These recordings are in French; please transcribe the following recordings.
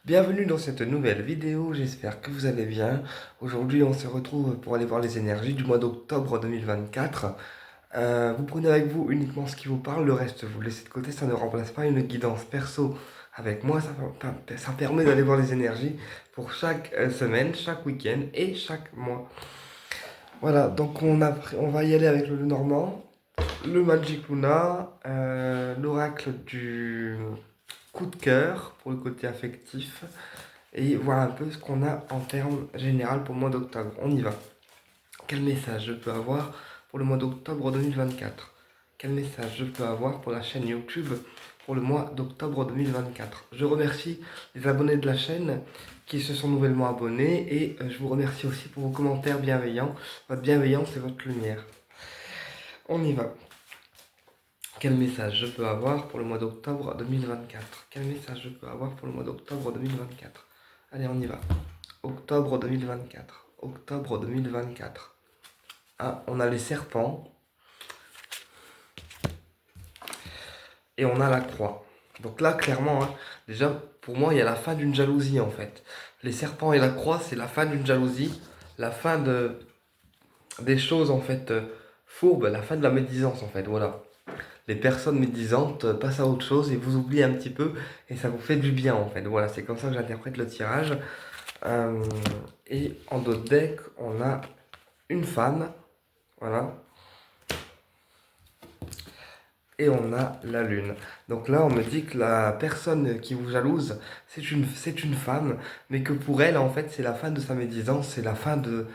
Bienvenue dans cette nouvelle vidéo, j'espère que vous allez bien. Aujourd'hui on se retrouve pour aller voir les énergies du mois d'octobre 2024. Vous prenez avec vous uniquement ce qui vous parle, le reste vous laissez de côté, ça ne remplace pas une guidance perso avec moi, ça permet d'aller voir les énergies pour chaque semaine, chaque week-end et chaque mois. Voilà, donc on va y aller avec le Normand, le Magic Luna, l'oracle du coup de cœur pour le côté affectif et voir un peu ce qu'on a en termes général pour le mois d'octobre. On y va. Quel message je peux avoir pour le mois d'octobre 2024? Quel message je peux avoir pour la chaîne YouTube pour le mois d'octobre 2024? Je remercie les abonnés de la chaîne qui se sont nouvellement abonnés et je vous remercie aussi pour vos commentaires bienveillants. Votre bienveillance est votre lumière. On y va. Quel message je peux avoir pour le mois d'octobre 2024? Quel message je peux avoir pour le mois d'octobre 2024? Allez, on y va. Octobre 2024. Octobre 2024. Ah, on a les serpents. Et on a la croix. Donc là, clairement, hein, déjà, pour moi, il y a la fin d'une jalousie, en fait. Les serpents et la croix, c'est la fin d'une jalousie. La fin des choses, en fait, fourbes. La fin de la médisance, en fait. Voilà. Les personnes médisantes passent à autre chose et vous oubliez un petit peu. Et ça vous fait du bien, en fait. Voilà, c'est comme ça que j'interprète le tirage. Euh, et en d'autres decks, on a une femme, voilà, et on a la lune. Donc là, on me dit que la personne qui vous jalouse, c'est une femme, mais que pour elle, en fait, c'est la fin de sa médisance, c'est la fin de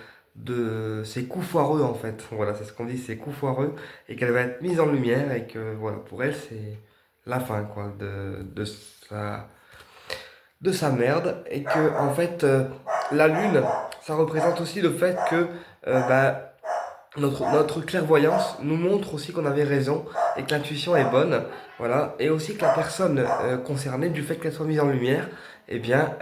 ses coups foireux, en fait. Voilà, c'est ce qu'on dit, ses coups foireux, et qu'elle va être mise en lumière, et que, voilà, pour elle, c'est la fin, quoi, de sa merde, et que, en fait, la lune, ça représente aussi le fait que, bah, notre clairvoyance nous montre aussi qu'on avait raison et que l'intuition est bonne, voilà, et aussi que la personne concernée, du fait qu'elle soit mise en lumière, eh bien,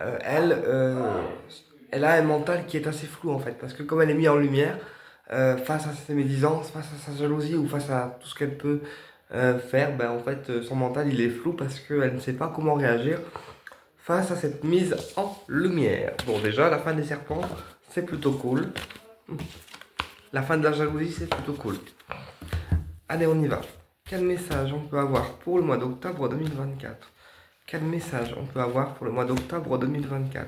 elle a un mental qui est assez flou en fait, parce que comme elle est mise en lumière, face à ses médisances, face à sa jalousie ou face à tout ce qu'elle peut faire, ben, en fait, son mental il est flou parce qu'elle ne sait pas comment réagir face à cette mise en lumière. Bon, déjà, la fin des serpents, c'est plutôt cool. La fin de la jalousie, c'est plutôt cool. Allez, on y va. Quel message on peut avoir pour le mois d'octobre 2024? Quel message on peut avoir pour le mois d'octobre 2024?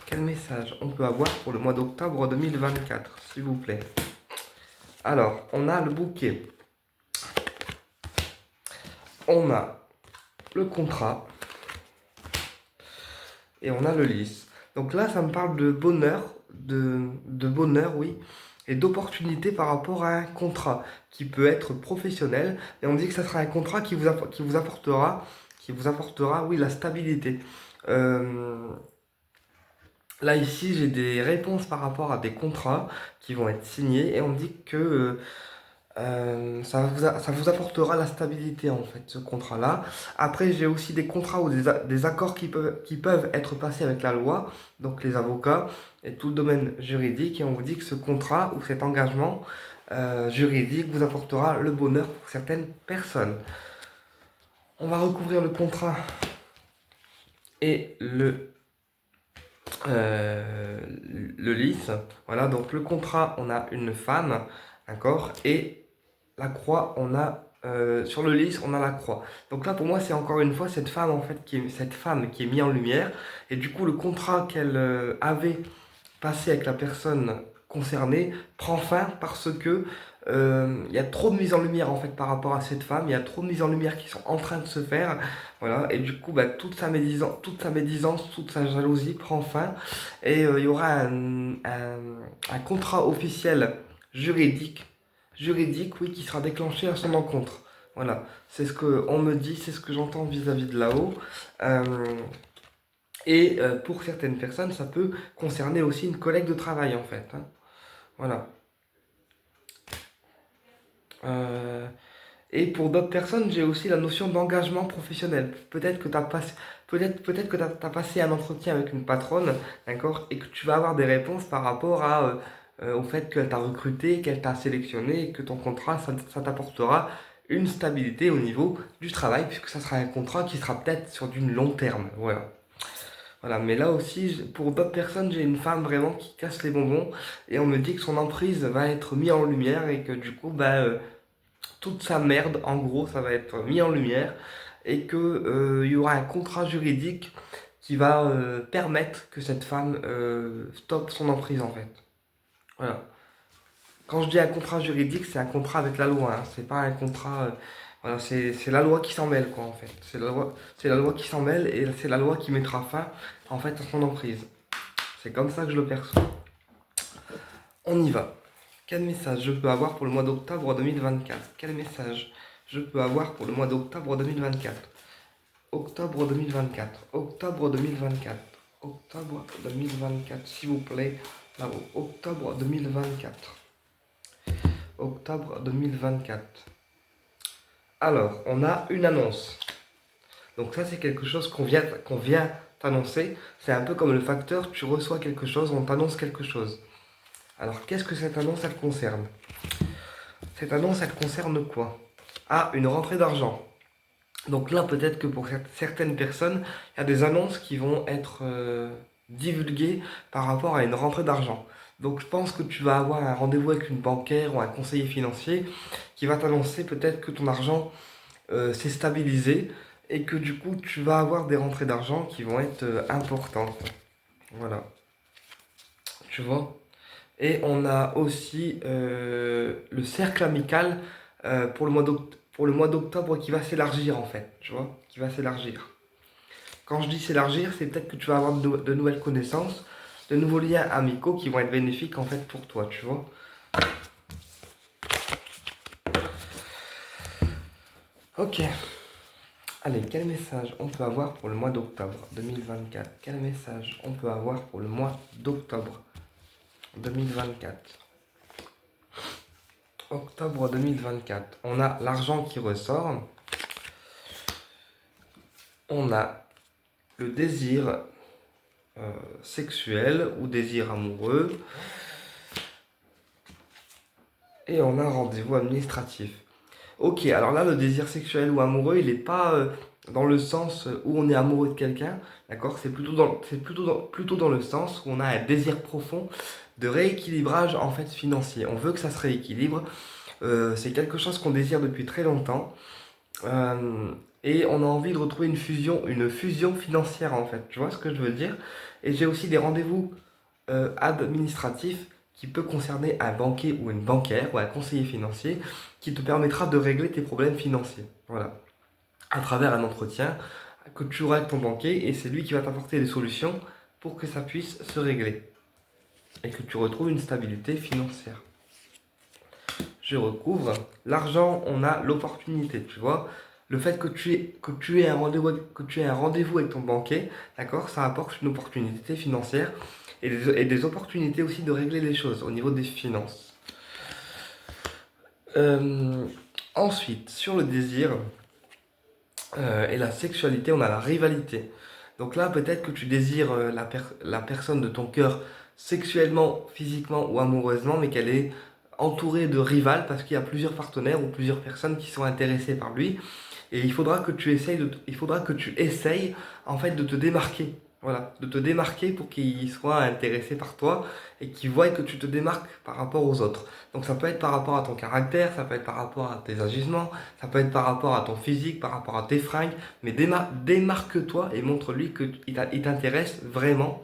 Quel message on peut avoir pour le mois d'octobre 2024, s'il vous plaît? Alors, on a le bouquet. On a le contrat. Et on a le lys. Donc là, ça me parle de bonheur, de bonheur, oui, et d'opportunité par rapport à un contrat qui peut être professionnel. Et on dit que ça sera un contrat qui vous apportera, oui, la stabilité. Euh, Là, ici, j'ai des réponses par rapport à des contrats qui vont être signés et on dit que ça vous apportera la stabilité en fait, ce contrat-là. Après, j'ai aussi des contrats ou des accords qui peuvent être passés avec la loi, donc les avocats et tout le domaine juridique. Et on vous dit que ce contrat ou cet engagement juridique vous apportera le bonheur pour certaines personnes. On va recouvrir le contrat et euh, le lys. Voilà, donc le contrat, on a une femme, d'accord, et la croix, on a sur le lys, on a la croix. Donc là, pour moi, c'est encore une fois cette femme en fait cette femme qui est mise en lumière. Et du coup, le contrat qu'elle avait passé avec la personne concernée prend fin parce que il y a trop de mise en lumière en fait par rapport à cette femme. Il y a trop de mises en lumière qui sont en train de se faire. Voilà. Et du coup, bah, toute toute sa jalousie prend fin. Et il y aura un contrat officiel juridique juridique, oui, qui sera déclenché à son encontre. Voilà, c'est ce qu'on me dit, c'est ce que j'entends vis-à-vis de là-haut. Euh, et pour certaines personnes, ça peut concerner aussi une collègue de travail, en fait, hein. Voilà. Euh, et pour d'autres personnes, j'ai aussi la notion d'engagement professionnel. Peut-être que tu as passé, peut-être que t'as passé un entretien avec une patronne, d'accord, et que tu vas avoir des réponses par rapport au fait qu'elle t'a recruté, qu'elle t'a sélectionné, et que ton contrat, ça t'apportera une stabilité au niveau du travail, puisque ça sera un contrat qui sera peut-être sur du long terme. Voilà. Voilà, mais là aussi, pour d'autres personnes, j'ai une femme vraiment qui casse les bonbons et on me dit que son emprise va être mise en lumière et que du coup, toute sa merde, en gros, ça va être mis en lumière et que il y aura un contrat juridique qui va permettre que cette femme stoppe son emprise en fait. Voilà. Quand je dis un contrat juridique, c'est un contrat avec la loi, hein. C'est pas un contrat. Voilà, c'est la loi qui s'en mêle, quoi, en fait. C'est la loi qui s'en mêle et c'est la loi qui mettra fin, en fait, à son emprise. C'est comme ça que je le perçois. On y va. Quel message je peux avoir pour le mois d'octobre 2024? Quel message je peux avoir pour le mois d'octobre 2024? Octobre 2024. Octobre 2024. Octobre 2024, s'il vous plaît. Là-haut. Octobre 2024. Octobre 2024. Alors, on a une annonce. Donc ça, c'est quelque chose qu'on vient t'annoncer. C'est un peu comme le facteur, tu reçois quelque chose, on t'annonce quelque chose. Alors, qu'est-ce que cette annonce, elle concerne? Cette annonce, elle concerne quoi? Ah, une rentrée d'argent. Donc là, peut-être que pour certaines personnes, il y a des annonces qui vont être divulguées par rapport à une rentrée d'argent. Donc je pense que tu vas avoir un rendez-vous avec une banquière ou un conseiller financier qui va t'annoncer peut-être que ton argent s'est stabilisé et que du coup tu vas avoir des rentrées d'argent qui vont être importantes. Voilà, tu vois. Et on a aussi le cercle amical pour le mois d'octobre qui va s'élargir en fait, tu vois, qui va s'élargir. Quand je dis s'élargir, c'est peut-être que tu vas avoir de nouvelles connaissances, de nouveaux liens amicaux qui vont être bénéfiques en fait pour toi, tu vois. Ok. Allez, quel message on peut avoir pour le mois d'octobre 2024? Quel message on peut avoir pour le mois d'octobre 2024? Octobre 2024. On a l'argent qui ressort. On a le désir sexuel ou désir amoureux. Et on a un rendez-vous administratif. Ok, alors là, le désir sexuel ou amoureux, il n'est pas dans le sens où on est amoureux de quelqu'un, d'accord? Plutôt dans le sens où on a un désir profond de rééquilibrage en fait financier. On veut que ça se rééquilibre. C'est quelque chose qu'on désire depuis très longtemps. Euh, et on a envie de retrouver une fusion financière en fait. Tu vois ce que je veux dire? Et j'ai aussi des rendez-vous administratifs qui peut concerner un banquier ou une banquière ou un conseiller financier qui te permettra de régler tes problèmes financiers. Voilà. À travers un entretien que tu auras avec ton banquier et c'est lui qui va t'apporter des solutions pour que ça puisse se régler et que tu retrouves une stabilité financière. Je recouvre. L'argent, on a l'opportunité, tu vois. Le fait que tu aies un rendez-vous avec ton banquier, d'accord, ça apporte une opportunité financière et des opportunités aussi de régler les choses au niveau des finances. Euh, Ensuite, sur le désir et la sexualité, on a la rivalité. Donc là, peut-être que tu désires la personne de ton cœur sexuellement, physiquement ou amoureusement, mais qu'elle est entourée de rivales parce qu'il y a plusieurs partenaires ou plusieurs personnes qui sont intéressées par lui. Et il faudra que tu essayes en fait de te démarquer. Voilà, de te démarquer pour qu'il soit intéressé par toi et qu'il voie que tu te démarques par rapport aux autres. Donc ça peut être par rapport à ton caractère, ça peut être par rapport à tes agissements, ça peut être par rapport à ton physique, par rapport à tes fringues, mais démarque-toi et montre-lui qu'il t'intéresse vraiment.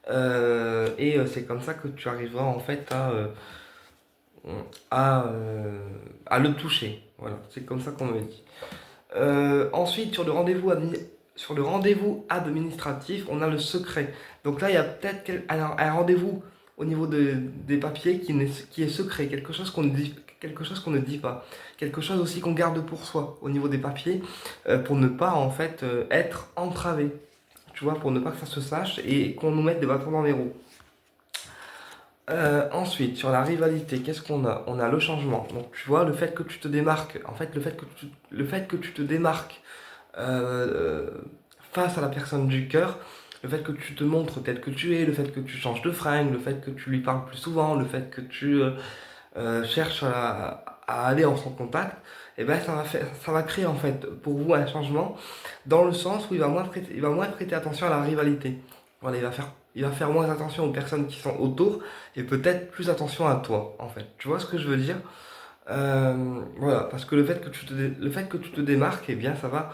C'est comme ça que tu arriveras en fait à, euh, à le toucher. Voilà, c'est comme ça qu'on me dit. Ensuite, sur le rendez-vous administratif, on a le secret. Donc là, il y a peut-être un rendez-vous au niveau des papiers qui est secret, quelque chose qu'on ne dit pas, quelque chose aussi qu'on garde pour soi au niveau des papiers, pour ne pas en fait être entravé. Tu vois, pour ne pas que ça se sache et qu'on nous mette des bâtons dans les roues. Ensuite, sur la rivalité, qu'est-ce qu'on a? On a le changement. Donc, tu vois, le fait que tu te démarques, en fait, le fait que tu te démarques euh, face à la personne du cœur, le fait que tu te montres tel que tu es, le fait que tu changes de fringue, le fait que tu lui parles plus souvent, le fait que tu cherches à aller en son contact, et ben ça va créer en fait pour vous un changement dans le sens où il va moins prêter attention à la rivalité. Voilà, il va faire moins attention aux personnes qui sont autour et peut-être plus attention à toi en fait. Tu vois ce que je veux dire? Voilà, parce que le fait que tu te démarques, eh bien, ça va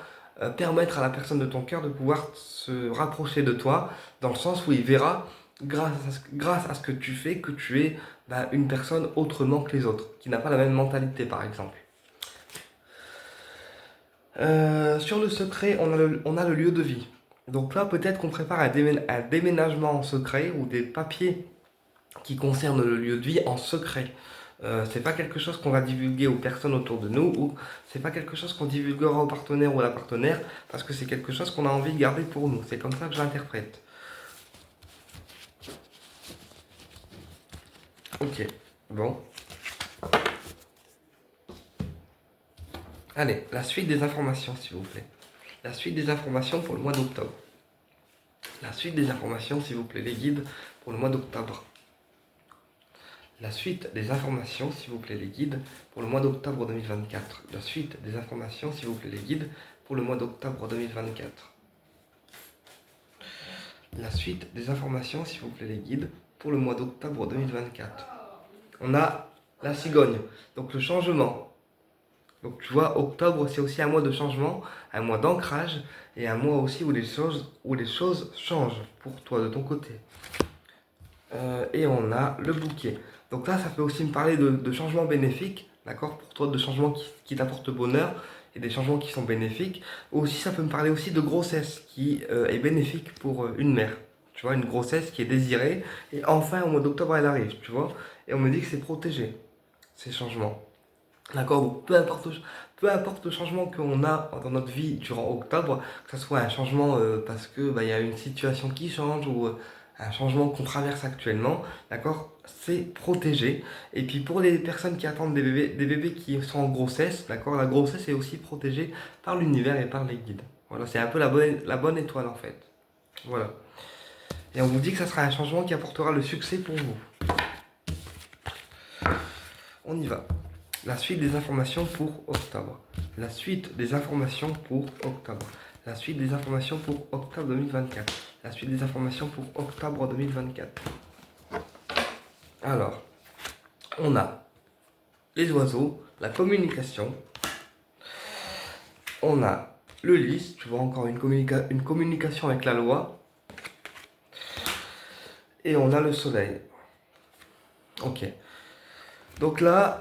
permettre à la personne de ton cœur de pouvoir se rapprocher de toi, dans le sens où il verra, grâce à ce que tu fais, que tu es bah, une personne autrement que les autres, qui n'a pas la même mentalité, par exemple. Sur le secret, on a le lieu de vie. Donc là, peut-être qu'on prépare un déménagement en secret ou des papiers qui concernent le lieu de vie en secret. C'est pas quelque chose qu'on va divulguer aux personnes autour de nous ou c'est pas quelque chose qu'on divulguera au partenaire ou à la partenaire parce que c'est quelque chose qu'on a envie de garder pour nous. C'est comme ça que j'interprète. Ok, bon. Allez, la suite des informations, s'il vous plaît. La suite des informations pour le mois d'octobre. La suite des informations, s'il vous plaît, les guides pour le mois d'octobre. La suite des informations, s'il vous plaît, les guides pour le mois d'octobre 2024. La suite des informations, s'il vous plaît, les guides pour le mois d'octobre 2024. La suite des informations, s'il vous plaît, les guides pour le mois d'octobre 2024. On a la cigogne, donc le changement. Donc tu vois, octobre, c'est aussi un mois de changement, un mois d'ancrage et un mois aussi où les choses changent pour toi de ton côté. Et on a le bouquet. Donc là, ça peut aussi me parler de changements bénéfiques, d'accord, pour toi, de changements qui t'apportent bonheur et des changements qui sont bénéfiques. Ou aussi, ça peut me parler aussi de grossesse qui est bénéfique pour une mère. Tu vois, une grossesse qui est désirée. Et enfin, au mois d'octobre, elle arrive, tu vois. Et on me dit que c'est protégé, ces changements. D'accord, donc peu importe le changement qu'on a dans notre vie durant octobre, que ce soit un changement parce que bah, y a une situation qui change ou un changement qu'on traverse actuellement, d'accord, c'est protégé. Et puis pour les personnes qui attendent des bébés qui sont en grossesse, d'accord, la grossesse est aussi protégée par l'univers et par les guides. Voilà, c'est un peu la bonne étoile en fait. Voilà. Et on vous dit que ça sera un changement qui apportera le succès pour vous. On y va. La suite des informations pour octobre. La suite des informations pour octobre. La suite des informations pour octobre 2024. La suite des informations pour octobre 2024. Alors, on a les oiseaux, la communication. On a le lys, tu vois encore une communication avec la loi. Et on a le soleil. Ok. Donc là,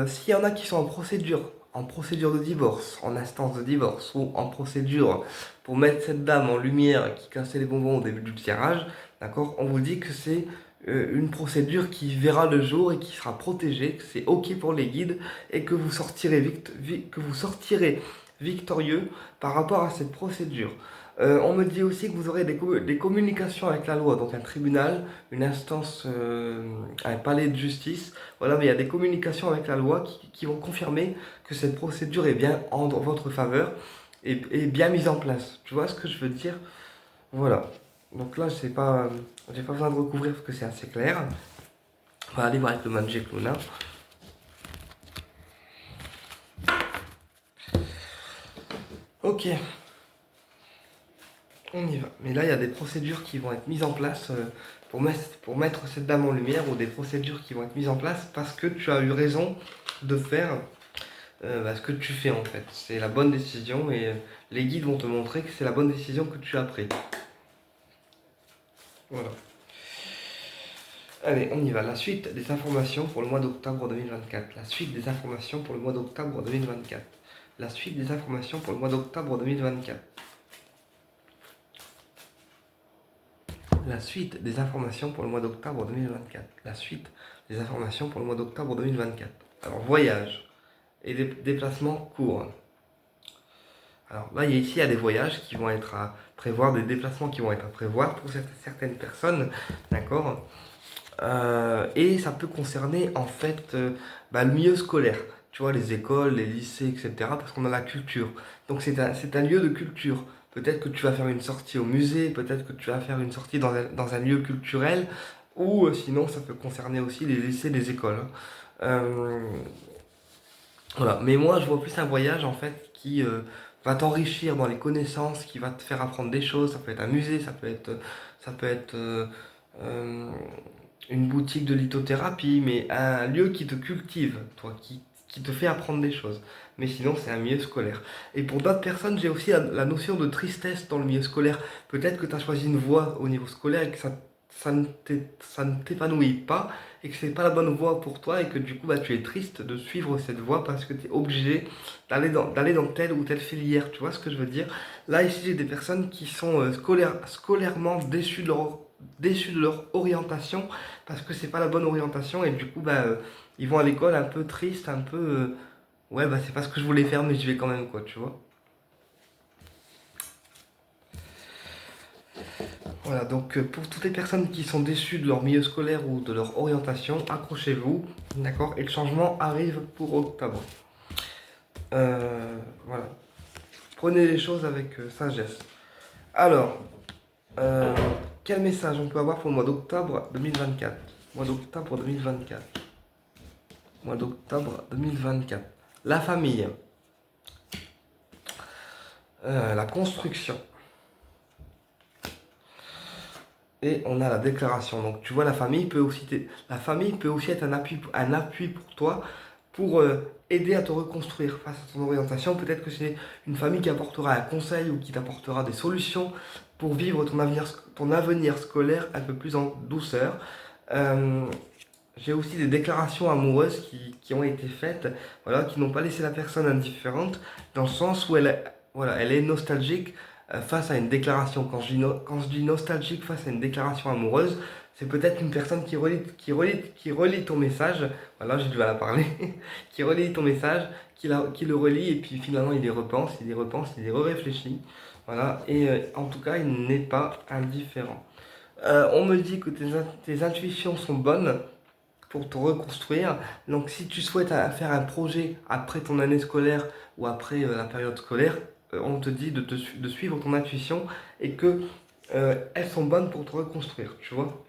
s'il y en a qui sont en procédure de divorce, en instance de divorce, ou en procédure pour mettre cette dame en lumière qui cassait les bonbons au début du tirage, d'accord, on vous dit que c'est une procédure qui verra le jour et qui sera protégée, que c'est ok pour les guides et que que vous sortirez victorieux par rapport à cette procédure. On me dit aussi que vous aurez des communications avec la loi, donc un tribunal, une instance, un palais de justice. Voilà, mais il y a des communications avec la loi qui vont confirmer que cette procédure est bien en votre faveur et bien mise en place. Tu vois ce que je veux dire? Voilà. Donc là, j'ai pas besoin de recouvrir parce que c'est assez clair. On va aller voir avec le Magic Luna. Ok. On y va. Mais là, il y a des procédures qui vont être mises en place pour mettre cette dame en lumière ou des procédures qui vont être mises en place parce que tu as eu raison de faire bah, ce que tu fais en fait. C'est la bonne décision et les guides vont te montrer que c'est la bonne décision que tu as prise. Voilà. Allez, on y va. La suite des informations pour le mois d'octobre 2024. La suite des informations pour le mois d'octobre 2024. La suite des informations pour le mois d'octobre 2024. La suite des informations pour le mois d'octobre 2024. La suite des informations pour le mois d'octobre 2024. Alors, voyage et déplacements courts. Alors là, ici, il y a des voyages qui vont être à prévoir, des déplacements qui vont être à prévoir pour certaines personnes, d'accord. Et ça peut concerner en fait bah, le milieu scolaire, tu vois, les écoles, les lycées, etc. Parce qu'on a la culture. Donc c'est un lieu de culture. Peut-être que tu vas faire une sortie au musée, peut-être que tu vas faire une sortie dans un lieu culturel, ou sinon ça peut concerner aussi les lycées, les écoles. Euh, Voilà. Mais moi, je vois plus un voyage en fait qui va t'enrichir dans les connaissances, qui va te faire apprendre des choses. Ça peut être un musée, ça peut être euh, une boutique de lithothérapie, mais un lieu qui te cultive, toi, qui te fait apprendre des choses. Mais sinon, c'est un milieu scolaire. Et pour d'autres personnes, j'ai aussi la notion de tristesse dans le milieu scolaire. Peut-être que tu as choisi une voie au niveau scolaire et que ça ne t'épanouit pas et que c'est pas la bonne voie pour toi et que du coup, bah, tu es triste de suivre cette voie parce que tu es obligé d'aller dans telle ou telle filière. Tu vois ce que je veux dire? Là, ici, j'ai des personnes qui sont scolairement déçues de leur orientation parce que c'est pas la bonne orientation et du coup bah ils vont à l'école un peu tristes, un peu ouais bah c'est pas ce que je voulais faire mais j'y vais quand même quoi, tu vois. Voilà, donc pour toutes les personnes qui sont déçues de leur milieu scolaire ou de leur orientation, accrochez-vous, d'accord? Et le changement arrive pour octobre. Voilà, prenez les choses avec sagesse. Alors, euh, quel message on peut avoir pour le mois d'octobre 2024? Mois d'octobre 2024. Mois d'octobre 2024. La famille, la construction. Et on a la déclaration. Donc tu vois, la famille peut aussi être un appui pour toi pour aider à te reconstruire face à ton orientation. Peut-être que c'est une famille qui apportera un conseil ou qui t'apportera des solutions pour vivre ton avenir scolaire un peu plus en douceur. Euh, j'ai aussi des déclarations amoureuses qui ont été faites, voilà, qui n'ont pas laissé la personne indifférente, dans le sens où voilà, elle est nostalgique face à une déclaration. Quand je dis nostalgique face à une déclaration amoureuse, c'est peut-être une personne qui relit ton message, voilà, j'ai du mal à parler, qui relit ton message, qui le relit, et puis finalement il y repense, il y repense, il y réfléchit, voilà, et en tout cas il n'est pas indifférent. On me dit que tes intuitions sont bonnes pour te reconstruire. Donc si tu souhaites faire un projet après ton année scolaire ou après la période scolaire, on te dit de suivre ton intuition et que elles sont bonnes pour te reconstruire, tu vois.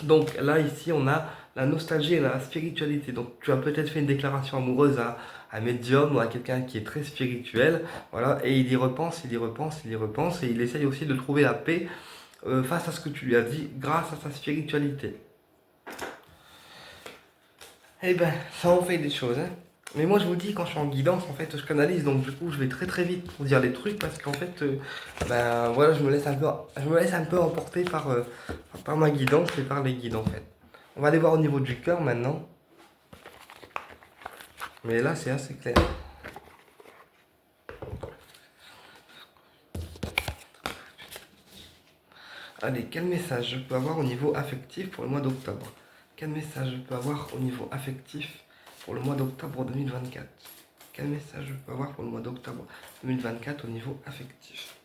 Donc là, ici, on a la nostalgie et la spiritualité. Donc tu as peut-être fait une déclaration amoureuse à un médium ou à quelqu'un qui est très spirituel, voilà, et il y repense, il y repense, il y repense, et il essaye aussi de trouver la paix face à ce que tu lui as dit grâce à sa spiritualité. Eh ben, ça en fait des choses, hein. Mais moi, je vous dis, quand je suis en guidance, en fait, je canalise, donc du coup, je vais très très vite pour dire les trucs parce qu'en fait, ben voilà, je me laisse un peu emporter par ma guidance et par les guides en fait. On va aller voir au niveau du cœur maintenant, mais là, c'est assez clair. Allez, quel message je peux avoir au niveau affectif pour le mois d'octobre? Quel message je peux avoir au niveau affectif pour le mois d'octobre 2024? Quel message je peux avoir pour le mois d'octobre 2024 au niveau affectif?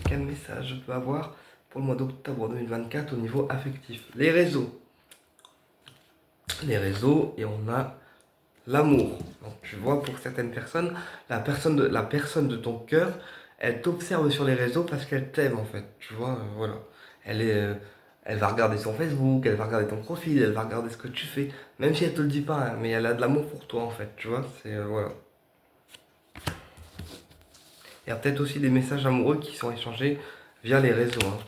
Quel message je peux avoir pour le mois d'octobre 2024 au niveau affectif? Les réseaux. Les réseaux, et on a l'amour. Donc tu vois, pour certaines personnes, la personne de ton cœur, elle t'observe sur les réseaux parce qu'elle t'aime en fait. Tu vois, voilà. Elle est, euh, elle va regarder son Facebook, elle va regarder ton profil, elle va regarder ce que tu fais, même si elle te le dit pas, hein, mais elle a de l'amour pour toi en fait. Tu vois, c'est voilà. Il y a peut-être aussi des messages amoureux qui sont échangés via les réseaux, hein.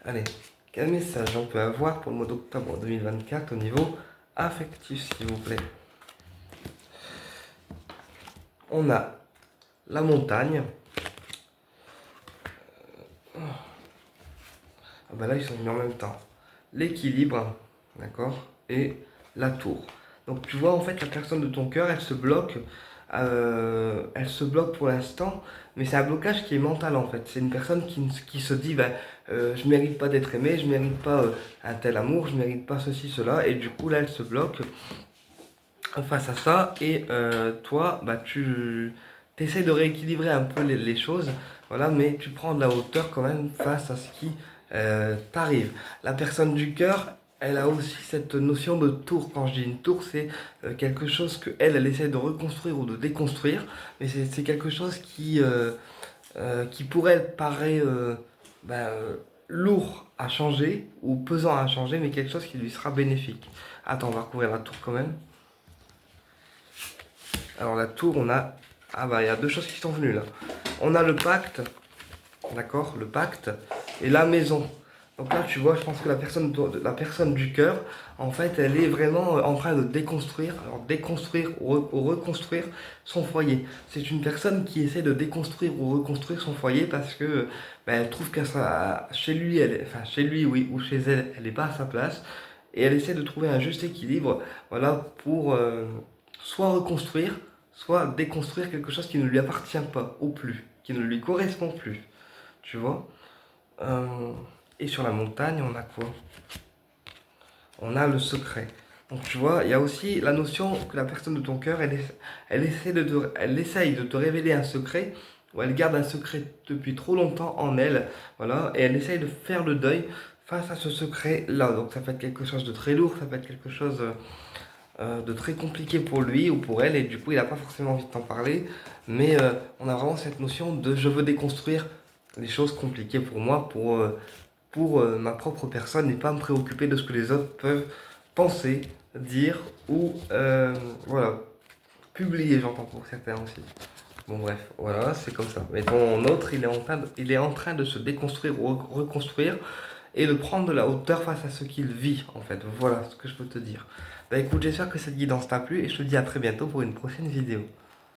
Allez, quel message on peut avoir pour le mois d'octobre 2024 au niveau affectif, s'il vous plaît? On a la montagne. Ah bah là, ils sont mis en même temps. L'équilibre, d'accord? Et la tour. Donc tu vois, en fait, la personne de ton cœur, elle se bloque pour l'instant, mais c'est un blocage qui est mental en fait. C'est une personne qui se dit, bah, je mérite pas d'être aimé, je mérite pas un tel amour, je mérite pas ceci, cela, et du coup là, elle se bloque face à ça, et toi, bah, tu essaies de rééquilibrer un peu les choses, voilà, mais tu prends de la hauteur quand même face à ce qui t'arrive. La personne du cœur, elle a aussi cette notion de tour. Quand je dis une tour, c'est quelque chose que elle essaie de reconstruire ou de déconstruire, mais c'est quelque chose qui pour elle paraît lourd à changer ou pesant à changer, mais quelque chose qui lui sera bénéfique. Attends, on va recouvrir la tour quand même. Alors la tour, on a... Ah bah, il y a deux choses qui sont venues là. On a le pacte, d'accord, le pacte, et la maison. Donc là, tu vois, je pense que la personne du cœur, en fait, elle est vraiment en train de déconstruire, alors déconstruire ou reconstruire son foyer. C'est une personne qui essaie de déconstruire ou reconstruire son foyer parce que ben, elle trouve que ça, chez lui, enfin chez lui, oui, ou chez elle, elle n'est pas à sa place, et elle essaie de trouver un juste équilibre, voilà, pour soit reconstruire, soit déconstruire quelque chose qui ne lui appartient pas, ou plus, qui ne lui correspond plus, tu vois. Euh, et sur la montagne, on a quoi? On a le secret. Donc tu vois, il y a aussi la notion que la personne de ton cœur, elle essaye de te révéler un secret, ou elle garde un secret depuis trop longtemps en elle, voilà, et elle essaye de faire le deuil face à ce secret-là. Donc ça peut être quelque chose de très lourd, ça peut être quelque chose de très compliqué pour lui ou pour elle, et du coup il n'a pas forcément envie de t'en parler, mais on a vraiment cette notion de je veux déconstruire les choses compliquées pour moi, pour ma propre personne et pas me préoccuper de ce que les autres peuvent penser, dire ou voilà, publier, j'entends pour certains aussi. Bon bref, voilà, c'est comme ça. Mais ton autre, il est en train de se déconstruire ou reconstruire et de prendre de la hauteur face à ce qu'il vit en fait. Voilà ce que je peux te dire. Bah écoute, j'espère que cette guidance t'a plu et je te dis à très bientôt pour une prochaine vidéo.